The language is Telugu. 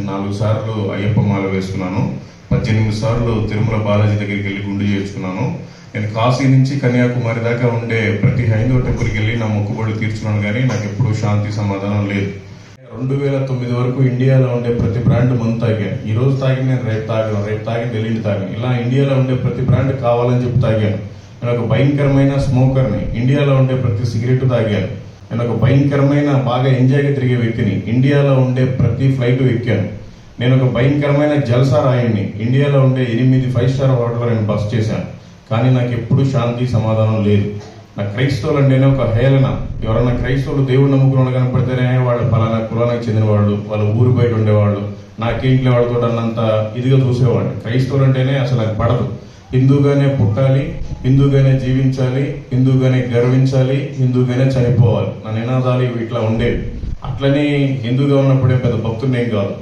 4 సార్లు అయ్యప్ప మాల వేసుకున్నాను. 18 సార్లు తిరుమల బాలాజీ దగ్గరికి వెళ్ళి గుండు చేర్చుకున్నాను. నేను కాశీ నుంచి కన్యాకుమారి దాకా ఉండే ప్రతి హైందవ టెంపుల్కి వెళ్ళి నా మొక్కుబడులు తీర్చుకున్నాను, కానీ నాకు ఎప్పుడూ శాంతి సమాధానం లేదు. 2009 వరకు ఇండియాలో ఉండే ప్రతి బ్రాండ్ మందు తాగాను. ఈ రోజు తాగి నేను రేపు తాగి ఎల్లుండి తాగాను. ఇలా ఇండియాలో ఉండే ప్రతి బ్రాండ్ కావాలని చెప్పి తాగాను. నేను ఒక భయంకరమైన స్మోకర్ని. ఇండియాలో ఉండే ప్రతి సిగరెట్ తాగాను. నేను ఒక భయంకరమైన బాగా ఎంజాయ్గా తిరిగే వ్యక్తిని. ఇండియాలో ఉండే ప్రతి ఫ్లైట్ ఎక్కాను. నేను ఒక భయంకరమైన జల్సా రాయుడిని. ఇండియాలో ఉండే 8 5 స్టార్ హోటల్లో నేను బస్ చేశాను, కానీ నాకు ఎప్పుడు శాంతి సమాధానం లేదు. నా క్రైస్తవులు అంటేనే ఒక హేళన. ఎవరైనా క్రైస్తవులు దేవుడు నమ్ముకున్న కనపడితేనే వాళ్ళు ఫలానా కులానికి చెందిన వాళ్ళు, వాళ్ళ ఊరు బయట ఉండేవాళ్ళు, నాకేంట్లో వాళ్ళతో అన్నంత ఇదిగా చూసేవాళ్ళు. క్రైస్తవులు అంటేనే అసలు నాకు పడదు. హిందూగానే పుట్టాలి, హిందూగానే జీవించాలి, హిందూగానే గర్వించాలి, హిందూగానే చనిపోవాలి. నా నినాదాలు ఇట్లా ఉండేవి. అట్లనే హిందూగా ఉన్నప్పుడే పెద్ద భక్తుడినేం కాదు.